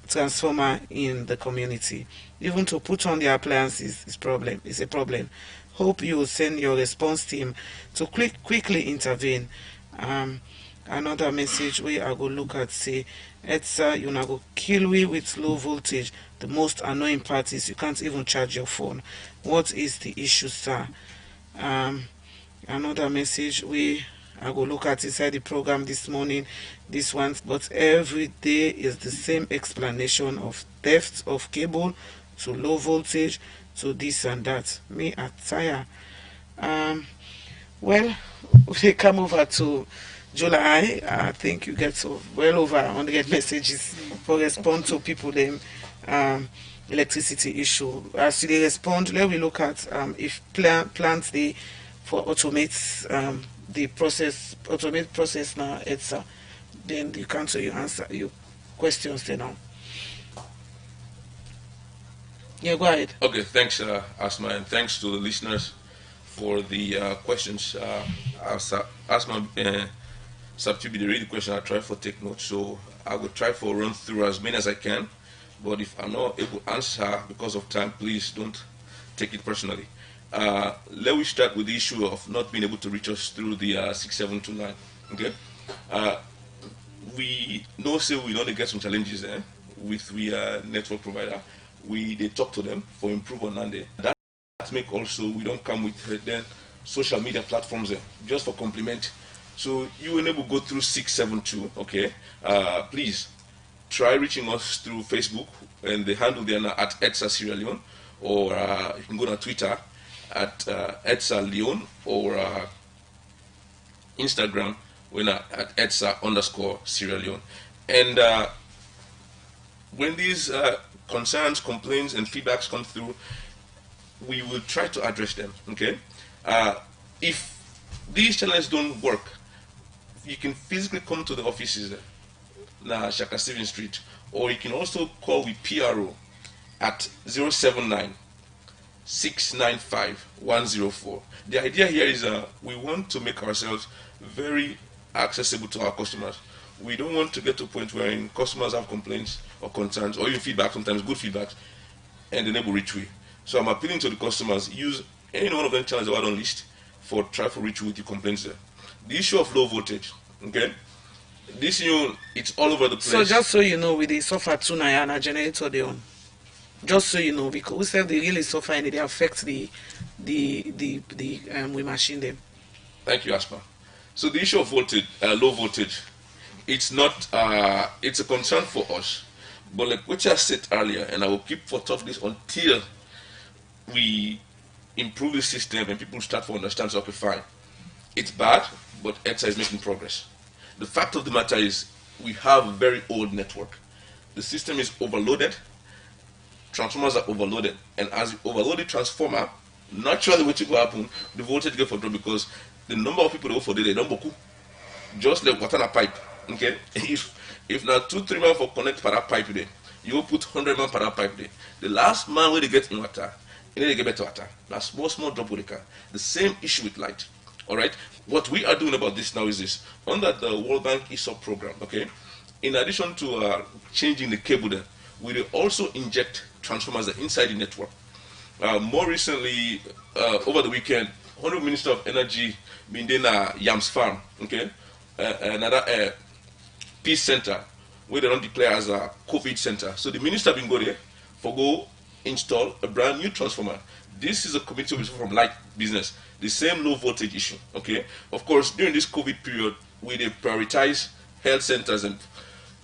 transformer in the community. Even to put on the appliances is a problem. Hope you will send your response team to quickly intervene. Another message where I go look at say, ETSA, you na go kill we with low voltage. The most annoying part is you can't even charge your phone. What is the issue, sir? Another message where I go look at inside the program this morning. This one, but every day is the same explanation of theft of cable to low voltage to this and that. Me at tire. Well, we come over to July. I think you get so well over 100 messages for respond to people them electricity issue. As they respond, let me look at if plants they for automate the process, automate process now, ETSA, then you can answer your questions then now. Yeah, go ahead. Okay, thanks, Asma, and thanks to the listeners for the questions. Asma, Subtibi, they read the question, I try for take notes, so I will try for run through as many as I can, but if I'm not able to answer because of time, please don't take it personally. Let me start with the issue of not being able to reach us through the 6729. Okay, we know say we don't get some challenges with the network provider. They talk to them for improvement, and that make also we don't come with then social media platforms just for compliment. So you will never go through 672. Okay, please try reaching us through Facebook, and the handle there now at ETSA Sierra Leone, or you can go to Twitter at ETSA Leone, or Instagram when at ETSA_Sierra Leone. And when these concerns, complaints, and feedbacks come through, we will try to address them. Okay, if these challenges don't work, you can physically come to the offices na Shaka Steven Street, or you can also call with PRO at 079 695 104. The idea here is we want to make ourselves very accessible to our customers. We don't want to get to a point where customers have complaints or concerns or even feedback, sometimes good feedback, and they never reach we. So I'm appealing to the customers, use any one of them channels that are on list for try to reach with your complaints there. The issue of low voltage, okay? This it's all over the place. So just so you know, with the suffer too and a generator they on. Just so you know, because we say they really suffer and they affect the we machine them. Thank you, Asma. So the issue of voltage, low voltage, it's not, it's a concern for us. But like what I said earlier, and I will keep for talk this until we improve the system and people start to understand, so okay, fine. It's bad, but ETSA is making progress. The fact of the matter is we have a very old network. The system is overloaded, transformers are overloaded, and as you overload the transformer, naturally what will happen, the voltage get for drop because the number of people that go for they don't boku. Just like water in a pipe. Okay? If now 2-3 man for connect per that pipe there, you will put 100 man per that pipe there. The last man where they get in water, and then they get better water. Now small drop with the car. The same issue with light. Alright? What we are doing about this now is this. Under the World Bank ESOP program, okay, in addition to changing the cable there, we will also inject transformers inside the network. More recently, over the weekend, Honorable Minister of Energy been in Yams Farm, okay, another peace center where they don't declare as a COVID center. So the minister been go there for go install a brand new transformer. This is a committee from light business, the same low voltage issue, okay. Of course, during this COVID period, we they prioritize health centers, and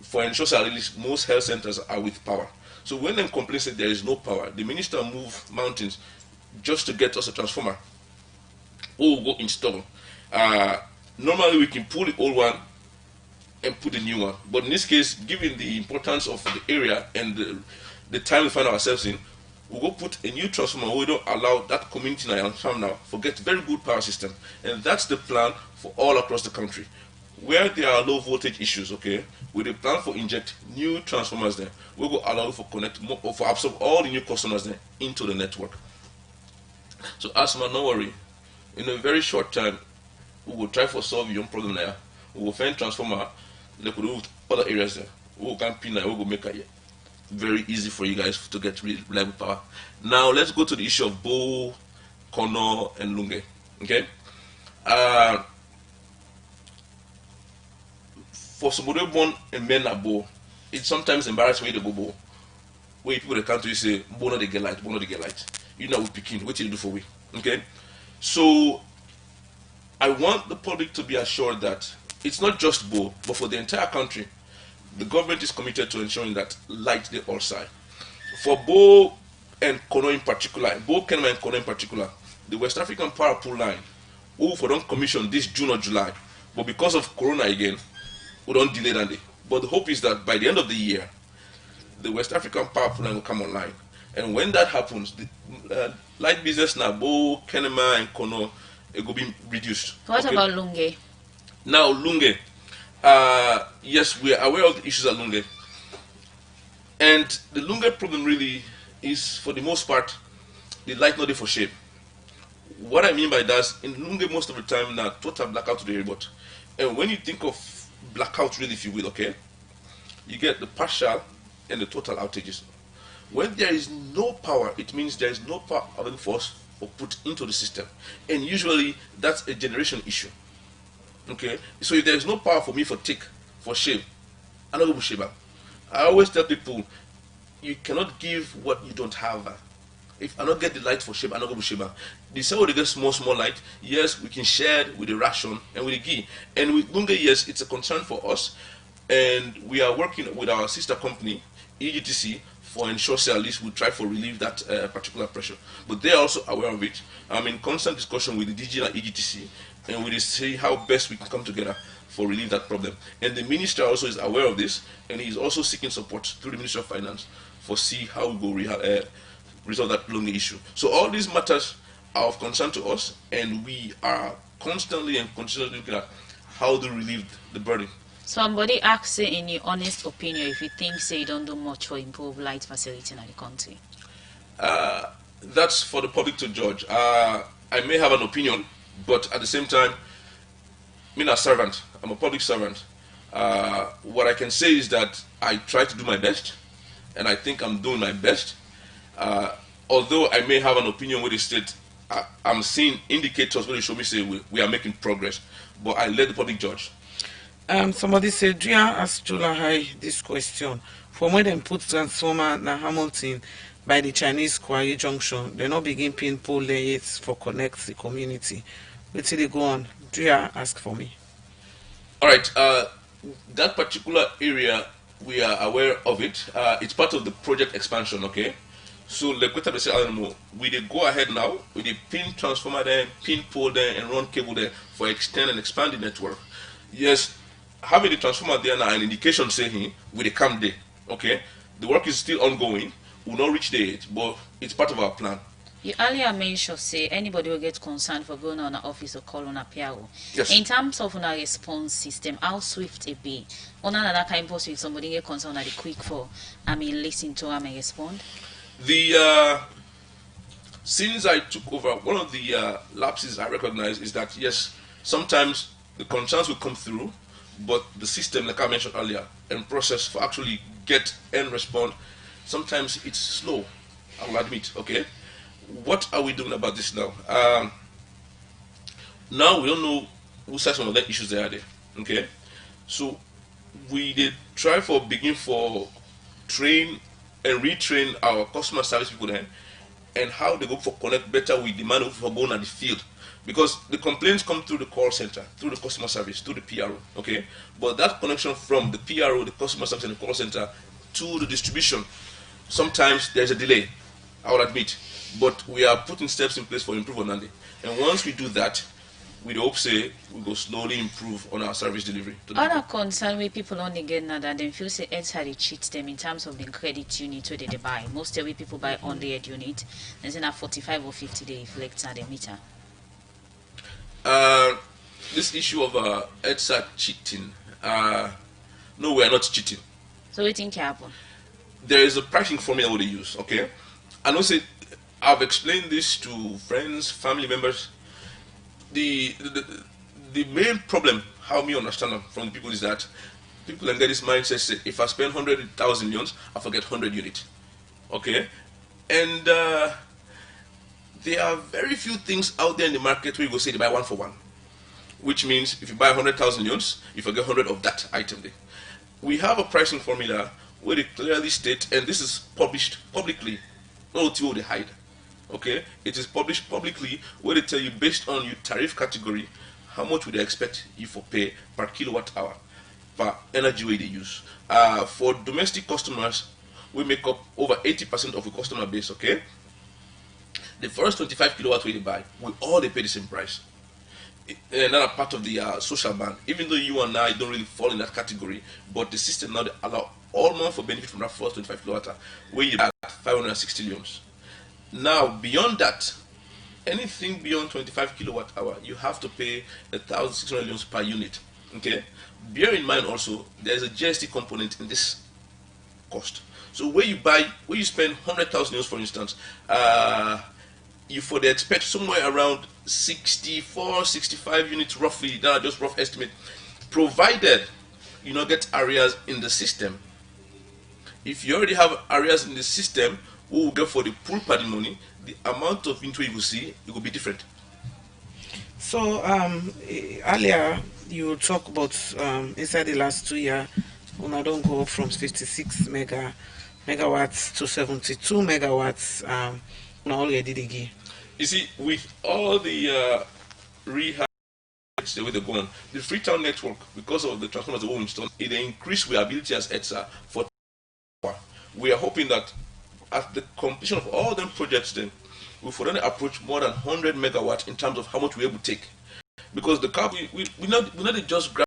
for ensure at least most health centers are with power. So when them complain that there is no power, the minister move mountains just to get us a transformer. Or we'll go install. Normally we can pull the old one and put the new one. But in this case, given the importance of the area and the time we find ourselves in, we'll go put a new transformer. We don't allow that community in farm now forget very good power system. And that's the plan for all across the country. Where there are low voltage issues, okay, with a plan for inject new transformers there, we will allow for connect more, or for absorb all the new customers there into the network. So Asma, no worry. In a very short time, we will try to solve your problem there. We will find transformer, like we do with other areas there. We will can pin, we will make it very easy for you guys to get reliable power. Now let's go to the issue of Bo, Kono, and Lunge. Okay. For somebody born and men at Bo, it's sometimes embarrassing when they go Bo. Where people in the country say, Bo no they get light, Bo no they get light. You know we picking, what you do for we? Okay? So I want the public to be assured that it's not just Bo, but for the entire country, the government is committed to ensuring that light they all side. For Bo and Kono in particular, Bo, Kenema and Kono in particular, the West African Power Pool line, who for don't commission this June or July, but because of Corona again, we don't delay that day. But the hope is that by the end of the year, the West African Power Pool line will come online. And when that happens, the light business now, Bo, Kenema, and Kono, it will be reduced. What about Lunge? Now, Lunge. Yes, we are aware of the issues at Lunge. And the Lunge problem really is, for the most part, the light not there for shape. What I mean by that is, in Lunge, most of the time, now, total blackout to the report. And when you think of blackout, really, if you will, okay, you get the partial and the total outages. When there is no power, it means there is no power available for us or put into the system. And usually, that's a generation issue. Okay, so if there is no power for me for shave, I'm not going to shave. I always tell people, you cannot give what you don't have. If I don't get the light for shave, I'm not going to shave. The same way they get small light, yes, we can share it with the ration and with the ghee. And with Lunge, yes, it's a concern for us. And we are working with our sister company, EGTC, for ensure at least we try to relieve that particular pressure. But they are also aware of it. I'm in constant discussion with the DG and EGTC, and we see how best we can come together for relieve that problem. And the minister also is aware of this, and he is also seeking support through the Ministry of Finance for see how we go resolve that Lunge issue. So all these matters are of concern to us, and we are constantly looking at how to relieve the burden. Somebody asks, in your honest opinion, if you think you don't do much for improve light facility in the country. That's for the public to judge. I may have an opinion, but at the same time, I'm a servant. I'm a public servant. What I can say is that I try to do my best, and I think I'm doing my best. Although I may have an opinion with the state, I'm seeing indicators where they show me say we are making progress, but I let the public judge. Somebody said, do you ask Julahai this question? From when they put transformer na Hamilton, by the Chinese Kwayi Junction, they not begin pin pole yet for connect the community. Wait till they go on. Do you ask for me? All right. That particular area, we are aware of it. It's part of the project expansion. Okay. So like what I say, we dey go ahead now. We dey pin transformer there, pin pole there, and run cable there for extend and expand the network. Yes, having the transformer there now, an indication saying we dey come there. Okay, the work is still ongoing. We'll not reach there yet, but it's part of our plan. You earlier mentioned say anybody will get concerned for going on an office or call on a PRO. Yes. In terms of a response system, how swift it be? On another kind of if somebody get concerned at the quick for listen to and respond. Since I took over, one of the lapses I recognize is that yes, sometimes the concerns will come through, but the system, like I mentioned earlier, and process for actually get and respond, sometimes it's slow. I will admit. Okay, what are we doing about this now? Now we don't know who said some of the issues there are there. Okay, so we did try for begin for train and retrain our customer service people then, and how they go for connect better with demand for going at the field, because the complaints come through the call center, through the customer service, through the PRO. Okay, but that connection from the PRO, the customer service, and the call center to the distribution, sometimes there's a delay. I will admit, but we are putting steps in place for improvement, and once we do that, we hope say we go slowly improve on our service delivery. Other concern with people only get now that they feel say EDSA cheats them in terms of the credit unit where they buy. Most of the people buy 100 unit, and then at 45 or 50 they reflect on the meter. This issue of EDSA cheating, no, we are not cheating. So what do you think happen? There is a pricing formula we use. Okay, I know say I've explained this to friends, family members. The main problem, how me understand them from the people, is that people can get this mindset say, if I spend 100,000 units, I forget 100 units. Okay, and there are very few things out there in the market where you go say they buy one for one, which means if you buy 100,000 units, you forget 100 of that item there. We have a pricing formula where they clearly state, and this is published publicly, not to they hide. Okay, it is published publicly where they tell you based on your tariff category how much would they expect you for pay per kilowatt hour per energy way they use. For domestic customers, we make up over 80% of the customer base. Okay, the first 25 kilowatt way they buy, we all they pay the same price. Another part of the social band, even though you and I don't really fall in that category, but the system now they allow all month for benefit from that first 25 kilowatt hour where you buy 560 lums. Now, beyond that, anything beyond 25 kilowatt hour, you have to pay 1,600 lums per unit. Okay, bear in mind also there is a GST component in this cost. So where you spend 100,000 lums, for instance, you for they expect somewhere around 64, 65 units roughly. That are just rough estimate, provided you not get areas in the system. If you already have areas in the system, we will get for the pool party money, the amount of inventory you will see, it will be different. So earlier you talk about inside the last 2 years, when I don't go from 56 megawatts to 72 megawatts, already the give. You see, with all the rehab the way they go on, the Freetown network, because of the transformers that we installed, it increased our ability as EDSA for. We are hoping that at the completion of all them projects, then we will then approach more than 100 megawatts in terms of how much we're able to take, because the car we not just grab